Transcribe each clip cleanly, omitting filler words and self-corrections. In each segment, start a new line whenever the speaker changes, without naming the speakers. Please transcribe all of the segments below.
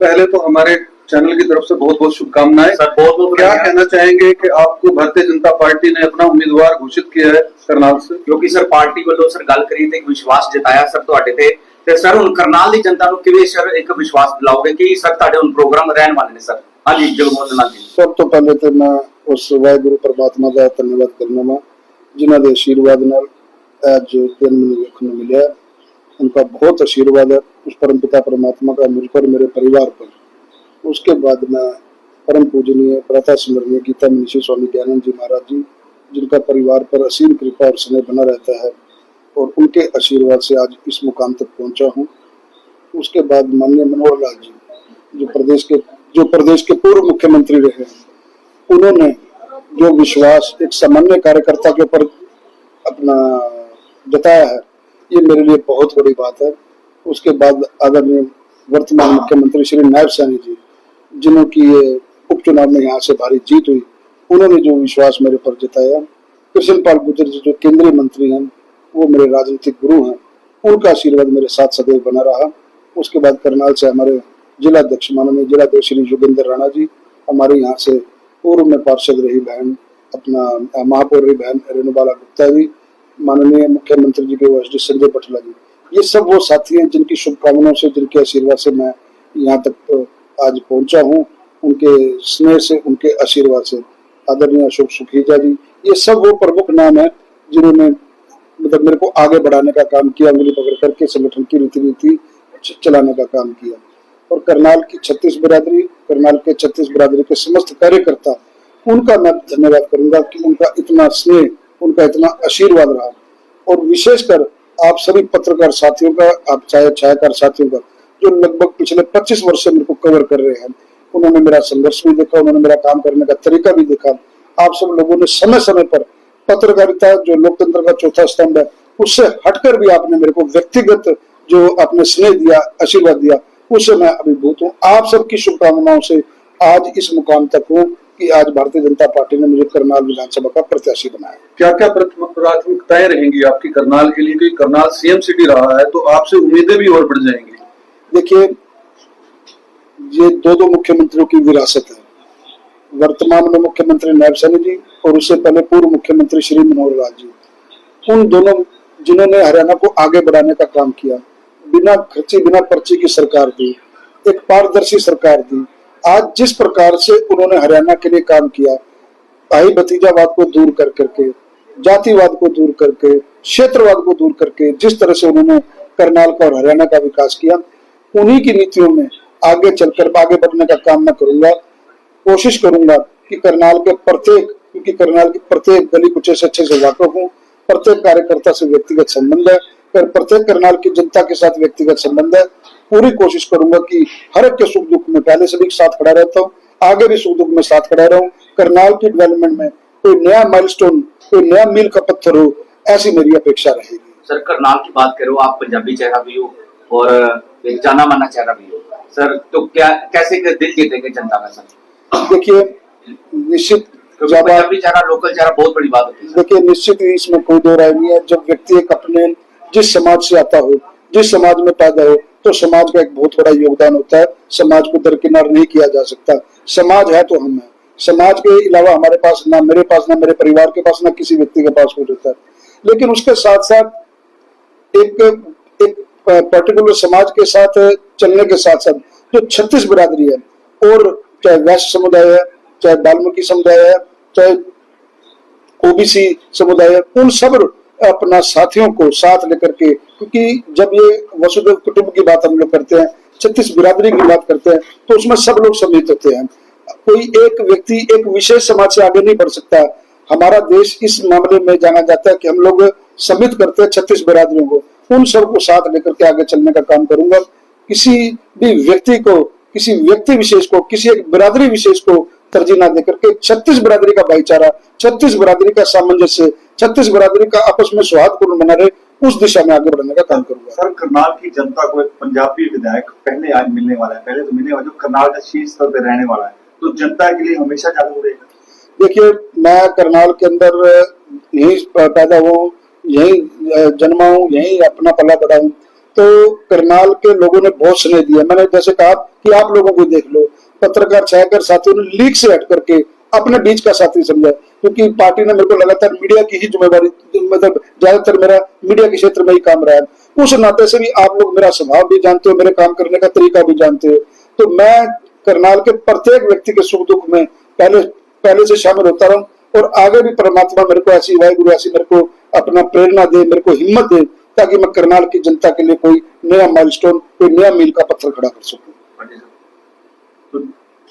पहले तो हमारे चैनल की तरफ से बहुत बहुत शुभकामनाएं
सर। बहुत बहुत
क्या कहना चाहेंगे कि आपको भारतीय जनता पार्टी ने अपना उम्मीदवार घोषित किया है करनाल से?
क्योंकि सर पार्टी वालों सर गल करी थे, विश्वास जताया सर ਤੁਹਾਡੇ ਤੇ सर ਹੁਣ करनाल ਦੀ ਜਨਤਾ ਨੂੰ ਕਿਵੇਂ ਸਰ ਇੱਕ ਵਿਸ਼ਵਾਸ ਦਿਲਾਓਗੇ ਕਿ ਸਰ ਤੁਹਾਡੇ ਹੁਣ ਪ੍ਰੋਗਰਾਮ ਰਹਿਣ ਵਾਲੇ ਨੇ ਸਰ? ਹਾਂਜੀ ਜਗਮੋਹਨ ਲਾਲ ਜੀ।
सब तो पहले तो मैं उस वाहिगुरु परमात्मा का धन्यवाद करना वा जिन्हों के आशीर्वाद नाल आज दिन मैंने देखने को मिले। उनका बहुत आशीर्वाद है उस परम पिता परमात्मा का मुझ पर, मेरे परिवार पर। उसके बाद मैं परम पूजनीय प्रथा स्मरणीय गीता मनीषी स्वामी दयानंद जी महाराज जी, जिनका परिवार पर असीम कृपा और स्नेह बना रहता है, और उनके आशीर्वाद से आज इस मुकाम तक पहुंचा हूं। उसके बाद माननीय मनोहर लाल जी, जो प्रदेश के पूर्व मुख्यमंत्री रहे हैं, उन्होंने जो विश्वास एक सामान्य कार्यकर्ता के ऊपर अपना जताया है, ये मेरे लिए बहुत बड़ी बात है। उसके बाद आदरणीय वर्तमान मुख्यमंत्री श्री नायब सैनी जी, जिन्हों की ये उपचुनाव में यहाँ से भारी जीत हुई, उन्होंने जो विश्वास मेरे पर जताया। कृष्ण पाल गुर्जर जी जो केंद्रीय मंत्री हैं, वो मेरे राजनीतिक गुरु हैं, उनका आशीर्वाद मेरे साथ सदैव बना रहा। उसके बाद करनाल से हमारे जिला अध्यक्ष माननीय जिलाध्यक्ष श्री योगेंद्र राणा जी, हमारे यहाँ से पूर्व में पार्षद रही बहन अपना महापौर रही बहन रेणुबाला गुप्ता जी, माननीय मुख्यमंत्री जी के वरिष्ठ संजय पटला जी, ये सब वो साथी हैं जिनकी शुभकामनाओं से, जिनके आशीर्वाद से मैं यहाँ तक आज पहुंचा हूँ। उनके स्नेह से, उनके आशीर्वाद से। आदरणीय अशोक सुखीजा जी, ये सब वो प्रमुख नाम है जिन्होंने मतलब मेरे को आगे बढ़ाने का काम किया, उंगली पकड़ करके संगठन की रीति चलाने का काम किया। और करनाल की 36 बिरादरी, करनाल के 36 बिरादरी के समस्त कार्यकर्ता, उनका मैं धन्यवाद करूंगा कि उनका इतना स्नेह, उनका इतना आशीर्वाद रहा। और विशेषकर आप सभी पत्रकार साथियों का, आप चाहे छायाकार साथियों का, जो लगभग पिछले 25 वर्ष से मेरे को कवर कर रहे हैं, उन्होंने मेरा संघर्ष भी देखा, उन्होंने मेरा काम करने का तरीका भी देखा। आप सब लोगों ने समय समय पर पत्रकारिता जो लोकतंत्र का चौथा स्तंभ है, उससे हटकर भी आपने मेरे को व्यक्तिगत जो आपने स्नेह दिया, आशीर्वाद दिया, उससे मैं अभिभूत हूँ। आप सबकी शुभकामनाओं से आज इस मुकाम तक हूँ कि आज भारतीय जनता पार्टी ने मुझे करनाल विधानसभा का प्रत्याशी बनाया।
क्या क्या प्राथमिकताएं रहेंगी आपकी करनाल के लिए? क्योंकि करनाल सीएम सिटी रहा है, तो आपसे उम्मीदें भी और बढ़ जाएंगी।
देखिए, ये दो मुख्यमंत्रियों की विरासत है। वर्तमान में मुख्यमंत्री नायब सैनी जी और उससे पहले पूर्व मुख्यमंत्री श्री मनोहर लाल जी, उन दोनों जिन्होंने हरियाणा को आगे बढ़ाने का काम किया, बिना खर्ची बिना पर्ची की सरकार दी, एक पारदर्शी सरकार दी। आज जिस प्रकार से उन्होंने हरियाणा के लिए काम किया, भाई भतीजावाद को दूर कर करके, जातिवाद को दूर करके, क्षेत्रवाद को दूर करके, जिस तरह से उन्होंने करनाल का और हरियाणा का विकास किया, उन्हीं की नीतियों में आगे चलकर आगे बढ़ने का काम मैं करूंगा। कोशिश करूंगा कि करनाल के प्रत्येक, क्योंकि करनाल की प्रत्येक गली कुचे से अच्छे से वाकिफ हूँ, प्रत्येक कार्यकर्ता से व्यक्तिगत संबंध है, प्रत्येक करनाल की जनता के साथ व्यक्तिगत संबंध है। पूरी कोशिश करूंगा कि हर एक के सुख दुख में पहले से भी साथ खड़ा रहता हूँ, आगे भी सुख दुख में साथ खड़ा रहूं। करनाल की डेवलपमेंट में कोई नया माइलस्टोन, कोई नया मील का पत्थर हो, ऐसी मेरी अपेक्षा रहेगी।
सर करनाल की बात करो, आप पंजाबी चेहरा भी हो और एक जाना माना चेहरा भी हो सर, तो क्या कैसे दिल जीतेंगे जनता का सर?
देखिए, निश्चित
पंजाबी चेहरा, लोकल चेहरा बहुत बड़ी बात होती है।
देखिए, निश्चित ही इसमें कोई दो राय नहीं है। जब व्यक्ति एक अपने जिस समाज से आता हो, जिस समाज में पैदा हो, तो समाज का एक बहुत बड़ा योगदान होता है। समाज को दरकिनार नहीं किया जा सकता। समाज है तो हम है। समाज के अलावा हमारे पास ना मेरे पास, ना मेरे परिवार के पास, ना किसी व्यक्ति के पास कुछ होता है। लेकिन उसके साथ साथ एक पर्टिकुलर समाज के साथ चलने के साथ साथ जो 36 बिरादरी है, और चाहे वैश्य समुदाय है, चाहे वाल्मीकि समुदाय है, चाहे ओबीसी समुदाय है, उन सब अपना साथियों को साथ लेकर के, क्योंकि जब ये वसुधैव कुटुंब की बात हम लोग करते हैं, 36 बिरादरी की बात करते हैं, तो उसमें सब लोग सम्मिलित होते हैं। कोई एक व्यक्ति एक विशेष समाज से आगे नहीं बढ़ सकता। हमारा देश इस मामले में जाना जाता है कि हम लोग सम्मिलित करते हैं 36 बिरादरियों को, उन सबको साथ लेकर के आगे चलने का काम करूंगा। किसी भी व्यक्ति को, किसी व्यक्ति विशेष को, किसी एक बिरादरी विशेष को तरजीह ना देकर के 36 बिरादरी का भाईचारा, 36 बिरादरी का सामंजस्य, 36 बिरादरी का आपस में सौहार्दपूर्ण बना रहे, उस दिशा में आगे बढ़ने का काम करूंगा।
सर, करनाल की जनता को एक पंजाबी विधायक पहले आज मिलने वाला है, पहले तो मिलने वाला जो करनाल का शीर्ष स्तर पर रहने वाला है, तो जनता के लिए हमेशा चालू रहेगा।
देखिए, मैं करनाल के अंदर यही पैदा हुआ हूँ, यही जन्मा हूँ, यही अपना पला बड़ा हूँ। तो करनाल के लोगों ने बहुत स्नेह दिया। मैंने जैसे कहा कि आप लोगों को देख लो, पत्रकार छायाकर साथियों ने लीक से हट करके अपने बीच का साथी समझा, क्योंकि पार्टी ने मेरे को लगातार मीडिया की ही जिम्मेवारी, मतलब ज्यादातर मेरा मीडिया के क्षेत्र में ही काम रहा है। उस नाते से भी आप लोग मेरा स्वभाव भी जानते हो, मेरे काम करने का तरीका भी जानते हो। तो मैं करनाल के प्रत्येक व्यक्ति के सुख दुख में पहले से शामिल होता रहूं, और आगे भी परमात्मा मेरे को ऐसी, वाहिगुरु ऐसी मेरे को अपना प्रेरणा दे, मेरे को हिम्मत दे, ताकि मैं करनाल की जनता के लिए कोई नया माइलस्टोन, कोई नया मील का पत्थर खड़ा कर सकूं।
तो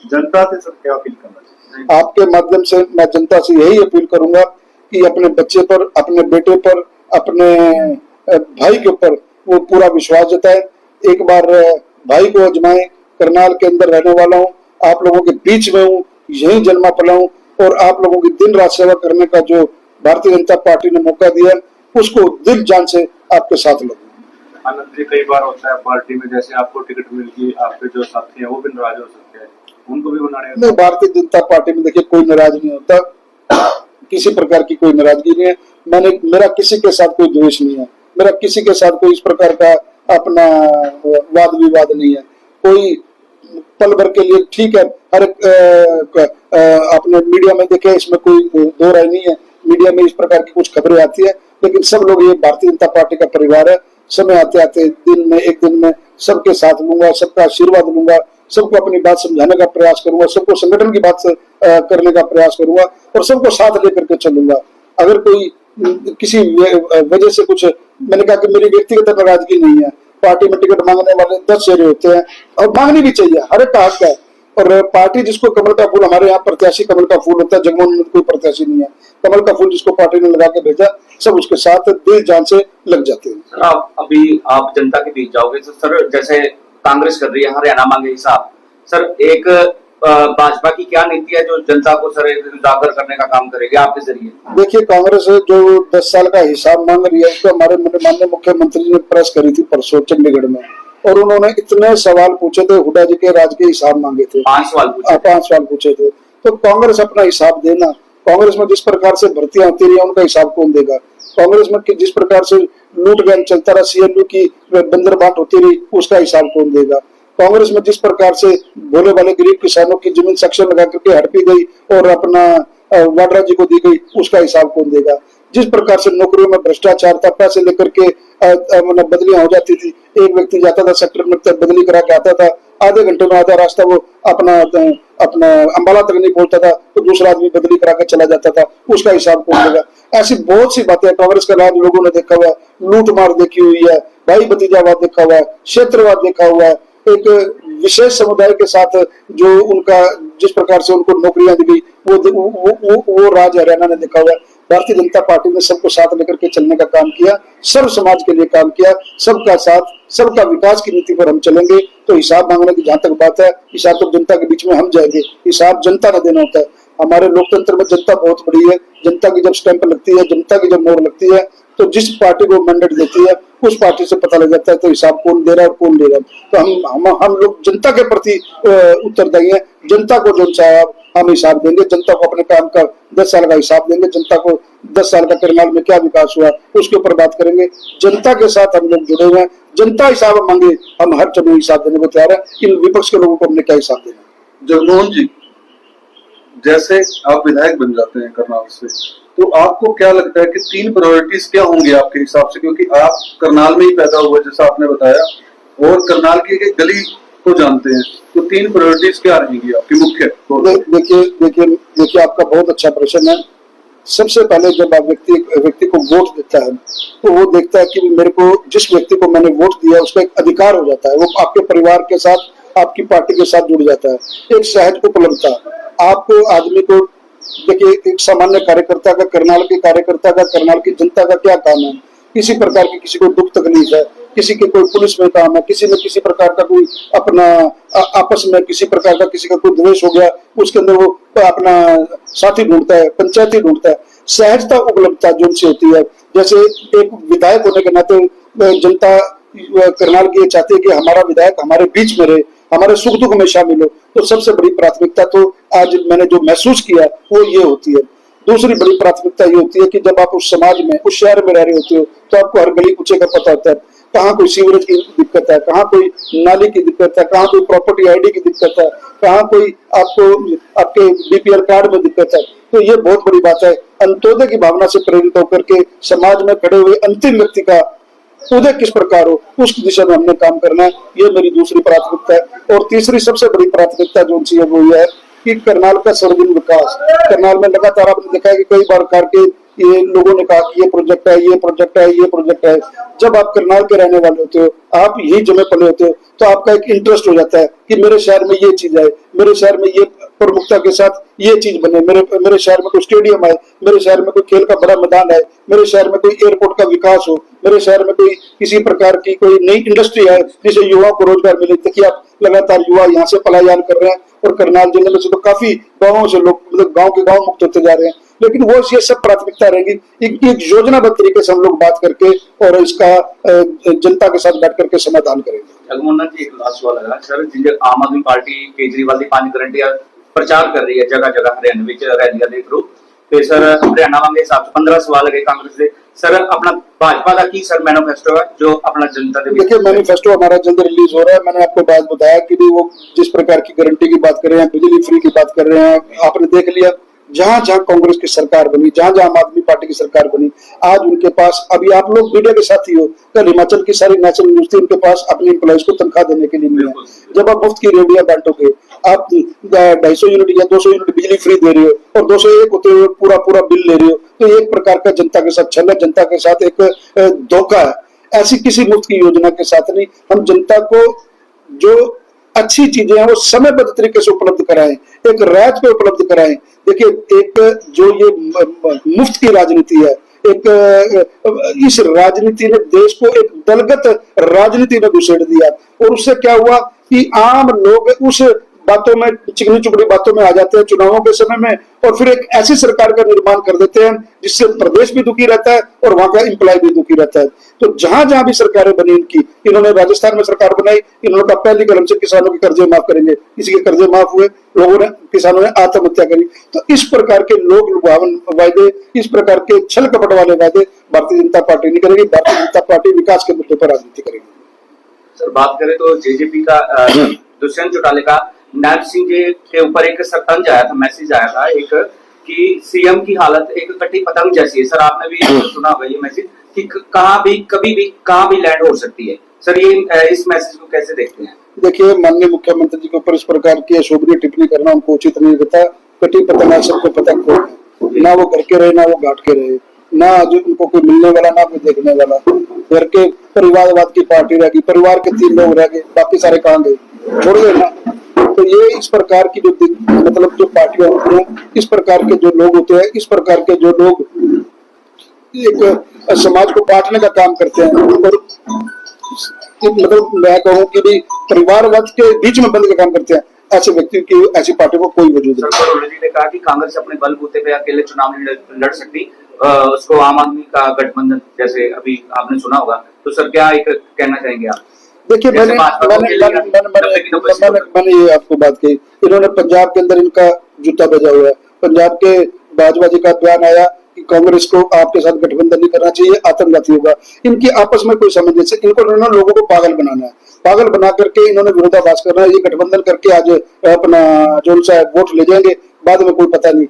जनता से सर क्या अपील करना चाहिए?
आपके माध्यम से मैं जनता से यही अपील करूंगा कि अपने बच्चे पर, अपने बेटे पर, अपने भाई के ऊपर वो पूरा विश्वास जताए। एक बार भाई को आजमाएं। करनाल के अंदर रहने वाला हूँ, आप लोगों के बीच में हूँ, यही जन्मा पला हूँ, और आप लोगों की दिन रात सेवा करने का जो भारतीय जनता पार्टी ने मौका दिया, उसको दिल जान से आपके साथ लगूंगा।
आनंद जी, कई बार होता है पार्टी में, जैसे आपको टिकट मिल गई, आपके जो साथी हैं वो भी नाराज हो सकते हैं, उनको भी मनाने
नहीं, भारतीय जनता पार्टी में देखिए कोई नाराज नहीं होता, किसी प्रकार की कोई नाराजगी नहीं है। मेरा किसी के साथ कोई द्वेष नहीं है, मेरा किसी के साथ कोई इस प्रकार का अपना वाद विवाद नहीं है। कोई पल भर के लिए ठीक है, हर आपने मीडिया में देखे, इसमें कोई दो राय नहीं है, मीडिया में इस प्रकार की कुछ खबरें आती है, लेकिन सब लोग ये भारतीय जनता पार्टी का परिवार है। समय आते आते एक दिन में सबके साथ लूंगा, सबका आशीर्वाद लूंगा, सबको अपनी बात समझाने का प्रयास करूंगा, सबको संगठन की बात करने का प्रयास करूंगा, और सबको साथ लेकर के चलूंगा। अगर कोई किसी वजह से कुछ, मैंने कहा कि मेरी व्यक्तिगत नाराजगी नहीं है। पार्टी में टिकट मांगने वाले 10 चेहरे होते हैं, और मांगनी भी चाहिए, हर एक का हक है। और पार्टी जिसको कमल का फूल, हमारे यहाँ प्रत्याशी कमल का फूल होता है, जगमोहन में कोई प्रत्याशी नहीं है। कमल का फूल जिसको पार्टी ने लगा के भेजा, सब उसके साथ दिल जान से लग जाते हैं।
सर, आप जनता के बीच जाओगे तो सर, जैसे कांग्रेस कर रही है हरियाणा मांगे हिसाब, सर एक भाजपा की क्या नीति है जो जनता को सर उजागर करने का काम करेगी आपके जरिए?
देखिए, कांग्रेस जो 10 साल का हिसाब मांग रही है, उसको हमारे माननीय मुख्यमंत्री ने प्रेस करी थी परसों चंडीगढ़ में, और उन्होंने इतने सवाल पूछे थे, हुड्डा जी के राज के हिसाब मांगे थे।
5 सवाल
पूछे थे। तो कांग्रेस अपना हिसाब देना। कांग्रेस में जिस प्रकार से भर्तियां होती रही, उनका हिसाब कौन देगा? कांग्रेस में जिस प्रकार से लूट गैंग चलता रहा, सीएलयू की बंदर बांट होती रही, उसका हिसाब कौन देगा? कांग्रेस में जिस प्रकार से भोले वाले गरीब किसानों की जमीन सेक्शन लगा करके हड़पी गई और अपना वाड्रा जी को दी गई, उसका हिसाब कौन देगा? जिस प्रकार से नौकरियों में भ्रष्टाचार था, पैसे लेकर के बदलियां हो जाती थी, एक व्यक्ति जाता था सेक्टर में बदली करा के आता था, आधे घंटे में आधा रास्ता वो अपना अंबाला तक नहीं पहुंचता था, तो दूसरा आदमी बदली करा के चला जाता था, उसका हिसाब कौन देगा? ऐसी बहुत सी बातें। कांग्रेस का राज लोगों ने देखा हुआ है, लूट मार देखी हुई है, भाई भतीजावाद देखा हुआ है, क्षेत्रवाद देखा हुआ है। एक विशेष समुदाय के साथ जो उनका, जिस प्रकार से उनको नौकरियां दी गई, वो राज हरियाणा ने देखा हुआ है। भारतीय जनता पार्टी ने सबको साथ लेकर के चलने का काम किया, सर्व समाज के लिए काम किया, सबका साथ, सबका विकास की नीति पर हम चलेंगे। तो हिसाब मांगने की जहां तक बात है, हिसाब तो जनता के बीच में हम जाएंगे, हिसाब जनता ने देना होता है। हमारे लोकतंत्र में जनता बहुत बड़ी है। जनता की जब स्टैंप लगती है, जनता की जब मोहर लगती है, तो जिस पार्टी को मैंडेट देती है, उस पार्टी से पता लग जाता है तो हिसाब कौन दे रहा है और कौन ले रहा है। तो हम लोग जनता के प्रति उत्तरदायी हैं। जनता को जो चाहे हम हिसाब देंगे, जनता को अपने काम का 10 साल का हिसाब देंगे, जनता को 10 साल का करनाल में क्या विकास हुआ उसके ऊपर बात करेंगे। जनता के साथ हम लोग जुड़े हुए हैं। जनता हिसाब मांगे, हम हर समय हिसाब देने को तैयार है। इन विपक्ष के लोगों को हमने क्या हिसाब देना?
जगमोहन जी, जैसे आप विधायक बन जाते हैं करनाल से, तो आपको क्या लगता है कि 3 प्रायोरिटीज क्या होंगे आपके हिसाब से? क्योंकि आप करनाल में ही पैदा हुए, जैसा आपने बताया, और करनाल की एक गली को जानते हैं, तो 3 प्रायोरिटीज क्या रहेंगी आपकी मुख्य?
देखिए, आपका बहुत अच्छा प्रश्न है। सबसे पहले जब आप व्यक्ति को वोट देता है, तो वो देखता है कि मेरे को, जिस व्यक्ति को मैंने वोट दिया, उसका एक अधिकार हो जाता है, वो आपके परिवार के साथ, आपकी पार्टी के साथ जुड़ जाता है। एक सहज उपलब्धता। आपको आदमी को, देखिए, एक सामान्य कार्यकर्ता का, करनाल के कार्यकर्ता का, करनाल की जनता का क्या काम है? किसी प्रकार की किसी को दुख तकलीफ है, किसी के कोई पुलिस में काम है, किसी में किसी प्रकार का कोई अपना आपस में किसी प्रकार का किसी का कोई द्वेष हो गया, उसके अंदर वो अपना साथी ढूंढता है, पंचायती ढूंढता है। सहजता उपलब्धता जो उनसे होती है। जैसे एक विधायक होने के नाते जनता करनाल की चाहती है कि हमारा विधायक हमारे बीच में रहे, हमारे सुख दुख में शामिल हो। तो सबसे बड़ी प्राथमिकता तो आज मैंने जो महसूस किया वो ये होती है। दूसरी बड़ी प्राथमिकता ये होती है कि जब आप उस समाज में, उस शहर में रह रहे होते हो, तो आपको हर गली कूचे का पता होता है। कहाँ कोई सीवरेज की दिक्कत है, कहाँ कोई नाली की दिक्कत है, कहाँ कोई प्रॉपर्टी आईडी की दिक्कत है, कहाँ कोई आपको आपके बीपीएल कार्ड में दिक्कत है। तो ये बहुत बड़ी बात है। अंत्योदय की भावना से प्रेरित होकर के समाज में खड़े हुए अंतिम व्यक्ति का उदय किस प्रकार हो, उस दिशा में हमने काम करना है। ये मेरी दूसरी प्राथमिकता है। और तीसरी सबसे बड़ी प्राथमिकता जो है वो ये है कि करनाल का सर्वांगीण विकास। करनाल में लगातार आपने देखा है कि कई बार करके ये लोगों ने कहा कि ये प्रोजेक्ट है, ये प्रोजेक्ट है, ये प्रोजेक्ट है। जब आप करनाल के रहने वाले होते हो, आप यही जमे पले होते हो, तो आपका एक इंटरेस्ट हो जाता है कि मेरे शहर में ये चीज है, मेरे शहर में ये प्रमुखता के साथ ये चीज बने, मेरे शहर में कोई स्टेडियम है, मेरे शहर में कोई खेल का बड़ा मैदान है, मेरे शहर में कोई एयरपोर्ट का विकास हो, मेरे शहर में कोई किसी प्रकार की कोई नई इंडस्ट्री है जिससे युवाओं को रोजगार मिले। देखिए आप लगातार युवा यहाँ से पलायन कर रहे हैं और करनाल जिले में से तो काफी गाँवों से लोग मतलब गाँव के गाँव मुक्त होते जा रहे हैं। लेकिन वो ये सब प्राथमिकता रहेंगी। एक योजनाबद्ध तरीके से हम लोग बात करके और इसका जनता के साथ बैठ करके समाधान करेंगे।
रघुमंदन जी, एक लास्ट सवाल है सर, जिन्हें आम आदमी पार्टी केजरीवाल की 5 गारंटियां प्रचार कर रही है जगह जगह हरियाणा में रैलियां दे थ्रू, तो सर हरियाणा के हिसाब से 15 सवाल है कांग्रेस से सर अपना भाजपा का की सर मैनिफेस्टो है जो अपना जनता के
देखिए मैनिफेस्टो हमारा जल्द रिलीज हो रहा है। मैंने आपको बात बताया कि भी वो जिस प्रकार की गारंटी की बात कर रहे हैं, बिजली फ्री की बात कर रहे हैं, आपने देख लिया जहां जहां कांग्रेस की सरकार बनी, जहां जहां आम आदमी पार्टी की सरकार बनी, आज उनके पास, अभी आप लोग मीडिया के साथ ही हो, कल हिमाचल की सारी नेशनल न्यूज थी, उनके पास अपने एम्प्लॉइज को तनख्वाह देने के लिए मिला। जब आप मुफ्त की रेवड़ियां बांटोगे, आप 250 यूनिट या 200 यूनिट बिजली फ्री दे रहे हो और 201 होते हुए पूरा पूरा बिल ले रहे हो, तो एक प्रकार का जनता के साथ छल है, जनता के साथ एक धोखा है। ऐसी किसी मुफ्त की योजना के साथ नहीं, हम जनता को जो अच्छी चीजें हैं वो समयबद्ध तरीके से उपलब्ध कराएं, एक रात पे उपलब्ध कराएं। देखिए एक जो ये मुफ्त की राजनीति है, एक इस राजनीति ने देश को एक दलगत राजनीति में घुसेड़ दिया और उससे क्या हुआ कि आम लोग उस बातों में, चिकनी चुपड़ी बातों में आ जाते हैं चुनावों के समय में और फिर एक ऐसी सरकार का निर्माण कर देते हैं जिससे प्रदेश भी दुखी रहता है और वहां का एम्प्लॉय भी दुखी रहता है। तो जहां जहां भी सरकारें बनी इनकी, इन्होंने राजस्थान में सरकार बनाई, इन्होंने कहा पहली कलम से किसानों के कर्जे माफ करेंगे, किसी के कर्जे माफ हुए, लोगों ने, किसानों ने आत्महत्या करी। तो इस प्रकार के लोग लुभावन वायदे, इस प्रकार के छल कपट वाले वायदे भारतीय जनता पार्टी नहीं करेगी। भारतीय जनता पार्टी विकास के मुद्दे पर राजनीति करेगी।
सर बात करें तो जेजेपी का दुष्यंत चौटाला का नायब सिंह जी के ऊपर एक सरतंज आया था, मैसेज आया था एक कि सीएम की हालत एक कटी पतंग जैसी है। सर आपने भी सुना होगा ये मैसेज कि कहाँ भी कभी भी कहाँ भी लैंड हो सकती है। सर ये इस मैसेज को कैसे देखते हैं?
देखिए माननीय मुख्यमंत्री जी के ऊपर इस प्रकार की अशोभनीय टिप्पणी करना उनको उचित नहीं रहता। कटी पतंग आप सबको पतंग को ना वो घर के रहे ना वो घाट के रहे, ना जो उनको कोई मिलने वाला ना कोई देखने वाला। घर के परिवारवाद की पार्टी रह गई, परिवार के 3 लोग रह गए, बाकी सारे कहाँ गए, छोड़ गए ना। तो ये इस प्रकार की जो मतलब जो पार्टियां होती हैं, इस प्रकार के जो लोग होते हैं, इस प्रकार के जो लोग एक समाज को बांटने का काम करते हैं और मतलब मैं कहूँ कि भी परिवारवाद के बीच में बंद का काम करते हैं, ऐसे व्यक्ति की, ऐसी पार्टी को कोई वजूद नहीं।
सर जी ने कहा कि कांग्रेस अपने बलबूते पे अकेले चुनाव नहीं लड़ सकती, उसको आम आदमी का गठबंधन जैसे अभी आपने सुना होगा, तो सर क्या एक कहना चाहेंगे आप?
देखिए मैंने ये आपको बात कही, इन्होंने पंजाब के अंदर इनका जूता बजा हुआ है। पंजाब के बाजवा जी का बयान आया कि कांग्रेस को आपके साथ गठबंधन नहीं करना चाहिए, आतंकवादी होगा। इनकी आपस में कोई सामंजस्य, इनको इन्होंने लोगों को पागल बनाना है, पागल बना करके इन्होंने विरोधाभास करना है। ये गठबंधन करके आज अपना जो सा वोट ले जाएंगे, बाद में कोई पता नहीं।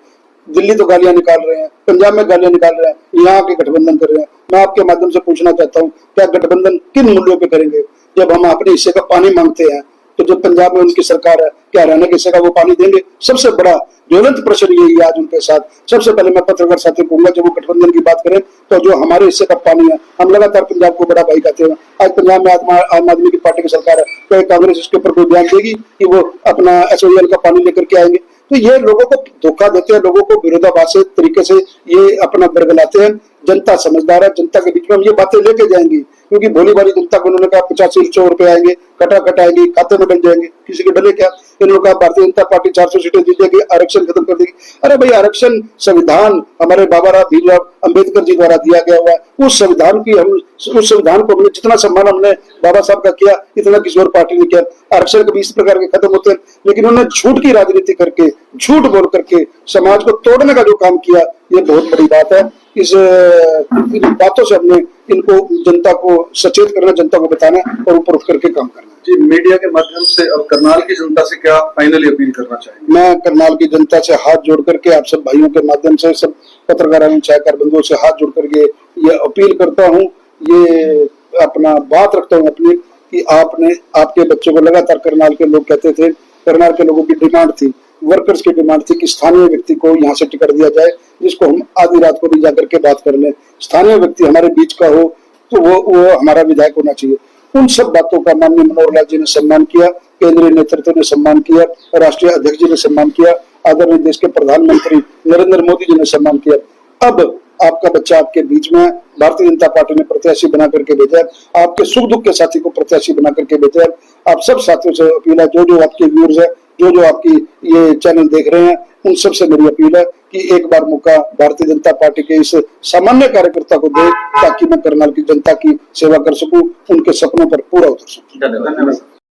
दिल्ली तो गालियां निकाल रहे हैं, पंजाब में गालियां निकाल रहे हैं, यहाँ के गठबंधन कर रहे हैं। मैं आपके माध्यम से पूछना चाहता हूँ, क्या गठबंधन किन मूल्यों पे करेंगे? जब हम अपने हिस्से का पानी मांगते हैं तो जब पंजाब में उनकी सरकार है, क्या हरियाणा के हिस्से का वो पानी देंगे? सबसे बड़ा ज्वलंत प्रश्न यही है आज उनके साथ। सबसे पहले मैं पत्रकार साथियों को कहूंगा, जब वो गठबंधन की बात करें तो जो हमारे हिस्से का पानी है, हम लगातार पंजाब को बड़ा भाई कहते हैं। आज पंजाब में आम आदमी की पार्टी की सरकार है, तो कांग्रेस इसके ऊपर कोई बयान देगी कि वो अपना एसओएल का पानी लेकर के आएंगे? तो ये लोगों को धोखा देते हैं, लोगों को विरोधाभासी तरीके से ये अपना बरगलाते हैं। जनता समझदार है, जनता के बीच में हम ये बातें लेके जाएंगे, क्योंकि भोली भाली जनता को उन्होंने कहा 85 रुपए आएंगे, कटा आएंगे, खाते में डल जाएंगे, किसी के डले क्या? इन्होंने कहा भारतीय जनता पार्टी 400 सीटें जीतेगी, आरक्षण खत्म कर देगी। अरे भाई, आरक्षण संविधान हमारे बाबा राव भीमराव अम्बेडकर जी द्वारा दिया गया हुआ है। उस संविधान को हमने जितना सम्मान हमने बाबा साहब का किया, इतना किसी और पार्टी ने किया। आरक्षण कभी इस प्रकार के खत्म होते हैं, लेकिन उन्होंने झूठ की राजनीति करके, झूठ बोल करके समाज को तोड़ने का जो काम किया, ये बहुत बड़ी बात है। इन बातों से हमने इनको जनता को सचेत करना, जनता को बताना और ऊपर उठ करके काम करना।
जी, मीडिया के माध्यम से अब करनाल की जनता से क्या फाइनली अपील करना चाहेंगे?
मैं करनाल की जनता से हाथ जोड़ करके, आप सब भाइयों के माध्यम से, सब पत्रकार एवं छायाकार बंधुओं से हाथ जोड़ करके ये अपील करता हूँ, ये अपना बात रखता हूँ अपनी, कि आपने आपके बच्चों को लगातार करनाल के लोग कहते थे, करनाल के लोगों की डिमांड थी, वर्कर्स की डिमांड थी कि स्थानीय व्यक्ति को यहाँ से टिकट दिया जाए, जिसको हम आधी रात को भी जाकर के बात कर लें, स्थानीय व्यक्ति हमारे बीच का हो तो वो हमारा विधायक होना चाहिए। उन सब बातों का माननीय मनोहर लाल जी ने सम्मान किया, केंद्रीय नेतृत्व ने सम्मान किया, राष्ट्रीय अध्यक्ष जी ने सम्मान किया, आदरणीय देश के प्रधानमंत्री नरेंद्र मोदी जी ने सम्मान किया। अब आपका बच्चा आपके बीच में है, भारतीय जनता पार्टी ने प्रत्याशी बना करके भेजा है, आपके सुख दुख के साथी को प्रत्याशी बना करके भेजा है। आप सब साथियों से अपील है, जो आपके व्यूअर्स है, जो आपकी ये चैनल देख रहे हैं, उन सब से मेरी अपील है कि एक बार मौका भारतीय जनता पार्टी के इस सामान्य कार्यकर्ता को दे, ताकि मैं करनाल की जनता की सेवा कर सकूं, उनके सपनों पर पूरा उतर सकूं।
धन्यवाद।